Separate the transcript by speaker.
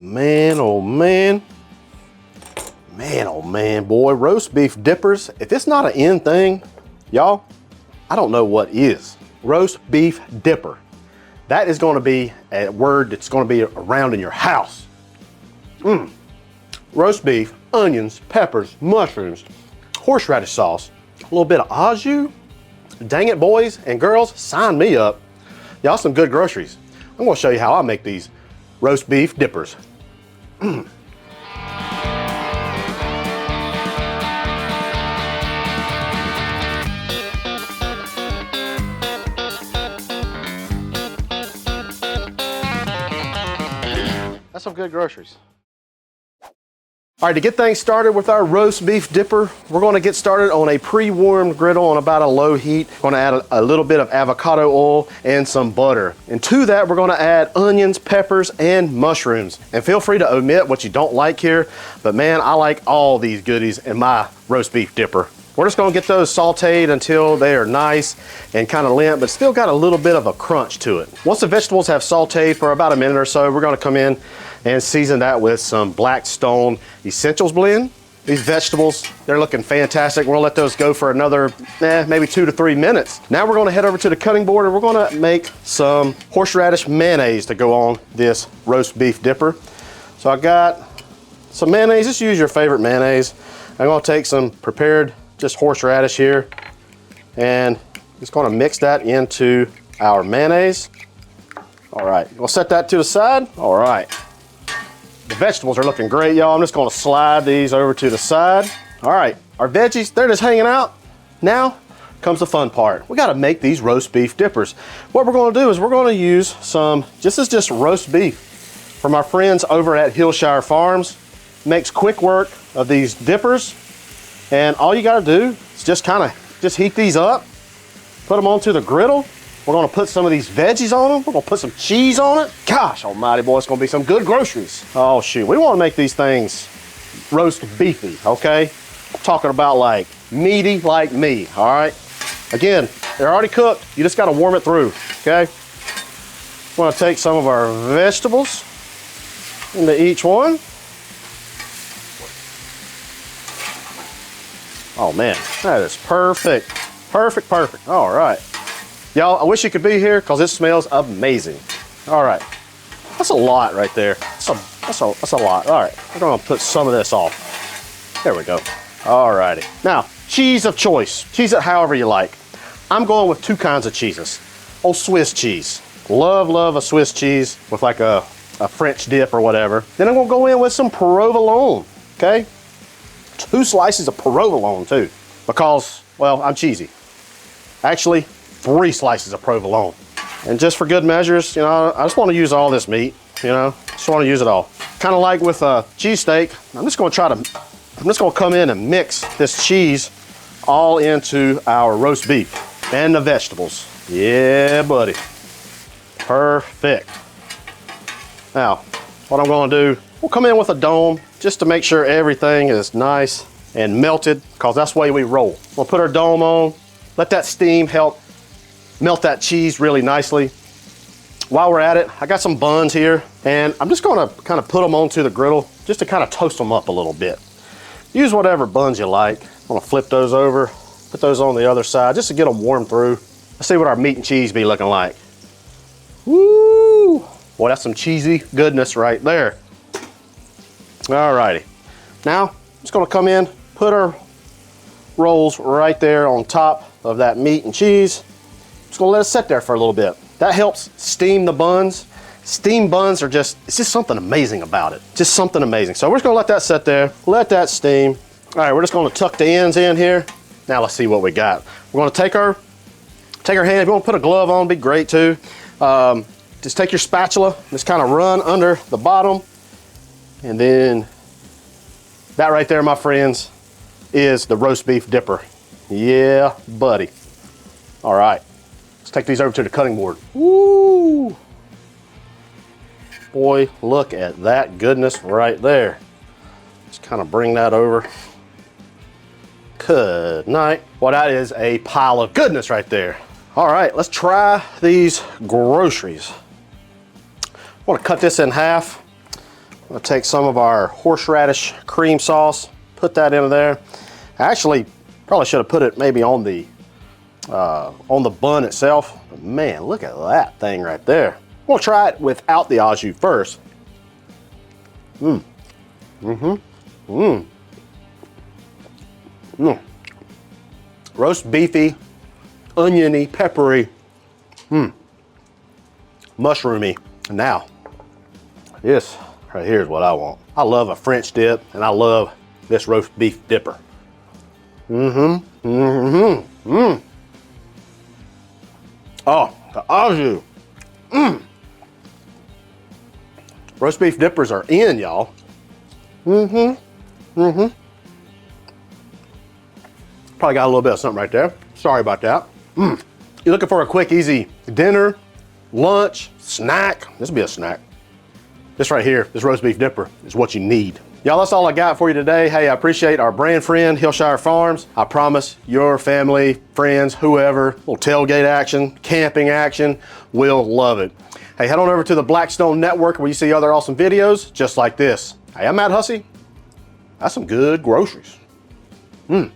Speaker 1: Man, oh man. Man, oh man, boy, roast beef dippers. If it's not an in thing, y'all, I don't know what is. Roast beef dipper. That is gonna be a word that's gonna be around in your house. Roast beef, onions, peppers, mushrooms, horseradish sauce, a little bit of au jus. Dang it, boys and girls, sign me up. Y'all, some good groceries. I'm gonna show you how I make these roast beef dippers. That's some good groceries. All right, to get things started with our roast beef dipper, we're gonna get started on a pre-warmed griddle on about a low heat. Gonna add a little bit of avocado oil and some butter. And to that, we're gonna add onions, peppers, and mushrooms. And feel free to omit what you don't like here, but man, I like all these goodies in my roast beef dipper. We're just gonna get those sauteed until they are nice and kind of limp, but still got a little bit of a crunch to it. Once the vegetables have sauteed for about a minute or so, we're gonna come in and season that with some Blackstone Essentials blend. These vegetables, they're looking fantastic. We'll let those go for another, maybe 2 to 3 minutes. Now we're gonna head over to the cutting board and we're gonna make some horseradish mayonnaise to go on this roast beef dipper. So I got some mayonnaise, just use your favorite mayonnaise. I'm gonna take some prepared just horseradish here and just gonna mix that into our mayonnaise. All right, we'll set that to the side. All right. The vegetables are looking great, y'all. I'm just gonna slide these over to the side. All right, our veggies, they're just hanging out. Now comes the fun part. We gotta make these roast beef dippers. What we're gonna do is we're gonna use some, this is just roast beef from our friends over at Hillshire Farms. Makes quick work of these dippers. And all you gotta do is just heat these up, put them onto the griddle. We're gonna put some of these veggies on them. We're gonna put some cheese on it. Gosh almighty, boy, it's gonna be some good groceries. Oh shoot, we wanna make these things roast beefy, okay? I'm talking about like meaty like me, all right? Again, they're already cooked. You just gotta warm it through, okay? We're gonna take some of our vegetables into each one. Oh man, that is perfect. Perfect, perfect. All right. Y'all, I wish you could be here because it smells amazing. All right, that's a lot right there. That's a lot. All right, we're gonna put some of this off. There we go. All righty. Now, cheese of choice. Cheese it however you like. I'm going with 2 kinds of cheeses. Old Swiss cheese. Love a Swiss cheese with like a French dip or whatever. Then I'm gonna go in with some provolone, okay? 2 slices of provolone too, because, well, I'm cheesy. Actually, 3 slices of provolone. And just for good measures, you know, I just want to use all this meat, you know, just want to use it all. Kind of like with a cheesesteak, I'm just going to come in and mix this cheese all into our roast beef and the vegetables. Yeah, buddy. Perfect. Now, what I'm going to do, we'll come in with a dome just to make sure everything is nice and melted, because that's the way we roll. We'll put our dome on, let that steam help melt that cheese really nicely. While we're at it, I got some buns here, and I'm just gonna kind of put them onto the griddle just to kind of toast them up a little bit. Use whatever buns you like. I'm gonna flip those over, put those on the other side just to get them warm through. Let's see what our meat and cheese be looking like. Woo! Boy, that's some cheesy goodness right there. All righty. Now, I'm just gonna come in, put our rolls right there on top of that meat and cheese. Just gonna let it sit there for a little bit. That helps steam the buns. Steamed buns are it's just something amazing about it. Just something amazing. So we're just gonna let that sit there, let that steam. All right, we're just gonna tuck the ends in here. Now let's see what we got. We're gonna take our hand, if you wanna put a glove on, it'd be great too. Just take your spatula, just kind of run under the bottom. And then that right there, my friends, is the roast beef dipper. Yeah, buddy. All right. Let's take these over to the cutting board. Woo! Boy, look at that goodness right there. Just kind of bring that over. Good night. Well, that is a pile of goodness right there. All right, let's try these groceries. I want to cut this in half. I'll take some of our horseradish cream sauce, put that into there. Actually, probably should have put it maybe on the bun itself. But man, look at that thing right there. We'll try it without the au jus first. Roast beefy, oniony, peppery, mushroomy. Now, this right here is what I want. I love a French dip, and I love this roast beef dipper. Oh, the au jus. Roast beef dippers are in, y'all. Probably got a little bit of something right there. Sorry about that. You're looking for a quick, easy dinner, lunch, snack. This would be a snack. This right here, this roast beef dipper is what you need. Y'all, that's all I got for you today. Hey, I appreciate our brand friend, Hillshire Farms. I promise your family, friends, whoever, little tailgate action, camping action, will love it. Hey, head on over to the Blackstone Network where you see other awesome videos just like this. Hey, I'm Matt Hussey. That's some good groceries.